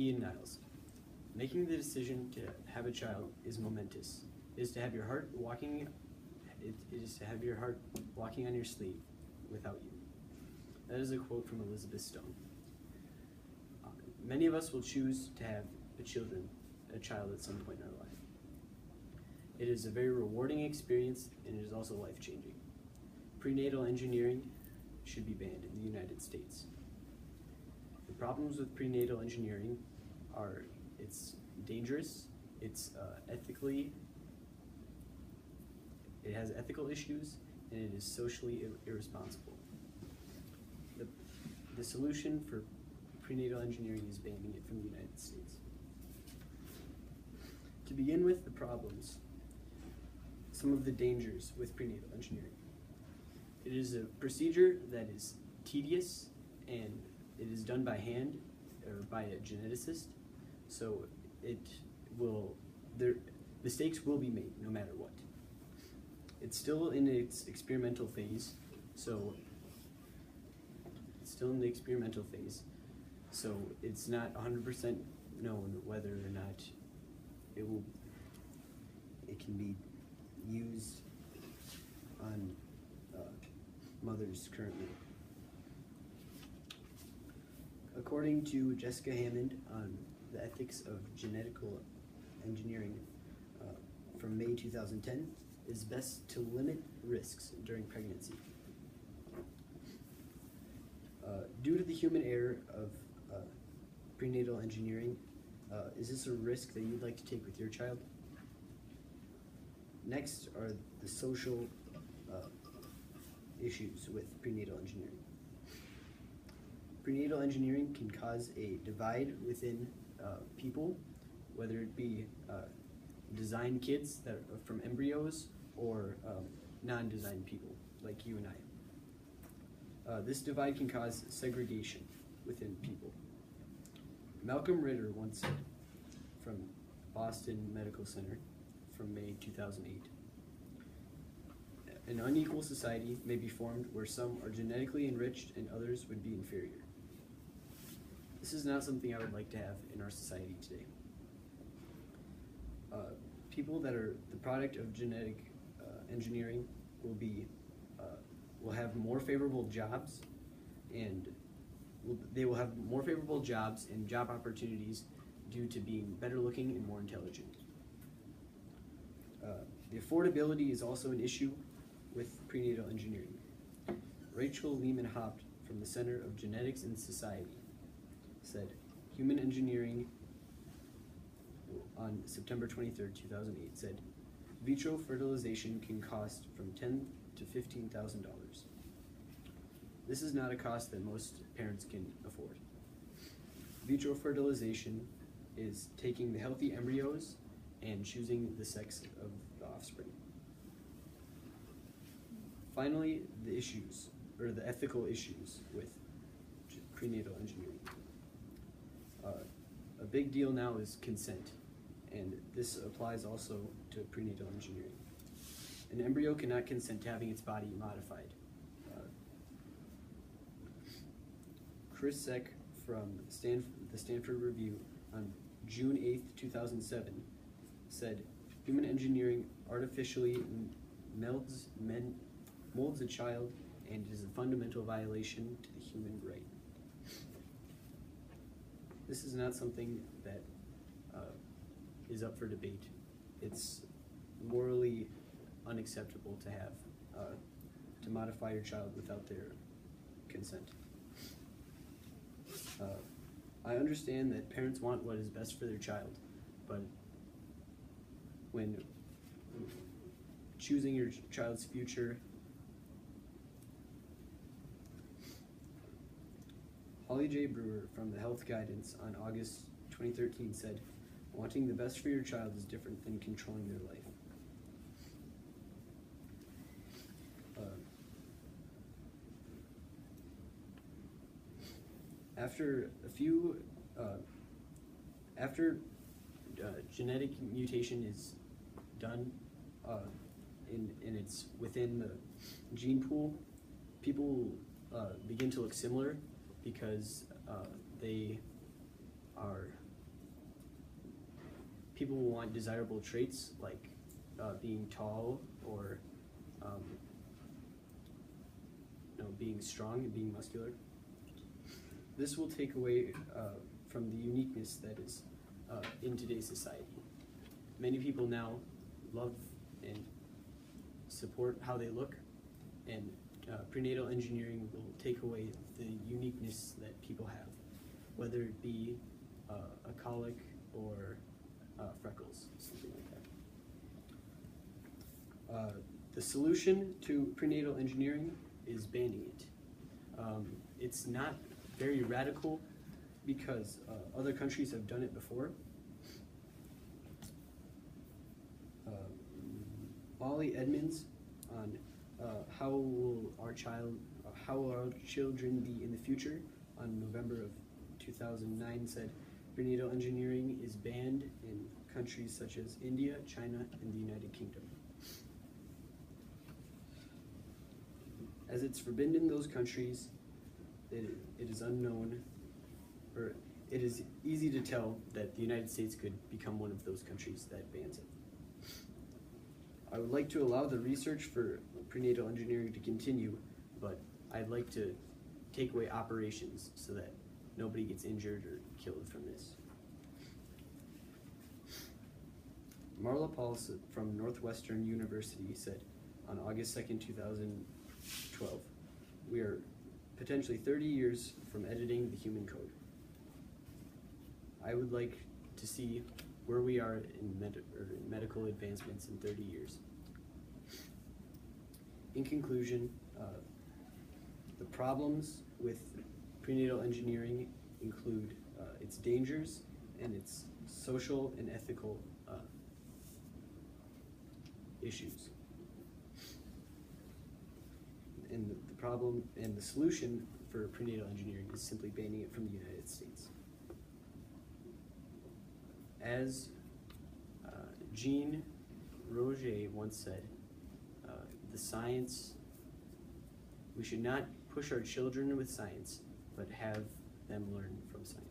Ian Niles. Making the decision to have a child is momentous. It is to have your heart walking. It is to have your heart walking on your sleeve without you. That is a quote from Elizabeth Stone. Many of us will choose to have a child at some point in our life. It is a very rewarding experience, and it is also life-changing. Prenatal engineering should be banned in the United States. The problems with prenatal engineering are it's dangerous, it has ethical issues, and it is socially irresponsible. The solution for prenatal engineering is banning it from the United States. To begin with the problems, some of the dangers with prenatal engineering. It is a procedure that is tedious, and it is done by hand or by a geneticist, so mistakes will be made no matter what. It's still in its experimental phase, so it's not 100% known whether or not it can be used on mothers currently. According to Jessica Hammond on the ethics of genetical engineering from May 2010, it is best to limit risks during pregnancy. Due to the human error of prenatal engineering, is this a risk that you'd like to take with your child? Next are the social issues with prenatal engineering. Prenatal engineering can cause a divide within people, whether it be designed kids that are from embryos or non-designed people like you and I. This divide can cause segregation within people. Malcolm Ritter once said, from Boston Medical Center from May 2008, an unequal society may be formed where some are genetically enriched and others would be inferior. This is not something I would like to have in our society today. People that are the product of genetic engineering will have more favorable jobs, and they will have more favorable jobs and job opportunities due to being better looking and more intelligent. The affordability is also an issue with prenatal engineering. Rachel Lehman-Haupt from the Center of Genetics and Society said, human engineering on September 23, 2008 said, vitro fertilization can cost from $10,000 to $15,000. This is not a cost that most parents can afford. Vitro fertilization is taking the healthy embryos and choosing the sex of the offspring. Finally, the issues, or the ethical issues with prenatal engineering. A big deal now is consent, and this applies also to prenatal engineering. An embryo cannot consent to having its body modified. Chris Seck from the Stanford Review on June 8, 2007 said, human engineering artificially molds a child and is a fundamental violation to the human right. This is not something that is up for debate. It's morally unacceptable to have to modify your child without their consent. I understand that parents want what is best for their child, but when choosing your child's future, Holly J. Brewer from the Health Guidance on August 2013 said, wanting the best for your child is different than controlling their life. After genetic mutation is done and it's within the gene pool, people begin to look similar because they are people will want desirable traits like being tall or being strong and being muscular. This will take away from the uniqueness that is in today's society. Many people now love and support how they look, and prenatal engineering will take away the uniqueness that people have, whether it be a colic or freckles, something like that. The solution to prenatal engineering is banning it. It's not very radical because other countries have done it before. Molly Edmonds on how will our children be in the future on November of 2009 said prenatal engineering is banned in countries such as India, China, and the United Kingdom. As it's forbidden in those countries, it is unknown, or it is easy to tell that the United States could become one of those countries that bans it. I would like to allow the research for prenatal engineering to continue, but I'd like to take away operations so that nobody gets injured or killed from this. Marla Paulson from Northwestern University said on August 2nd, 2012, we are potentially 30 years from editing the human code. I would like to see where we are in medical advancements in 30 years. In conclusion, the problems with prenatal engineering include its dangers and its social and ethical issues. And the problem and the solution for prenatal engineering is simply banning it from the United States. As Jean Roget once said, we should not push our children with science, but have them learn from science.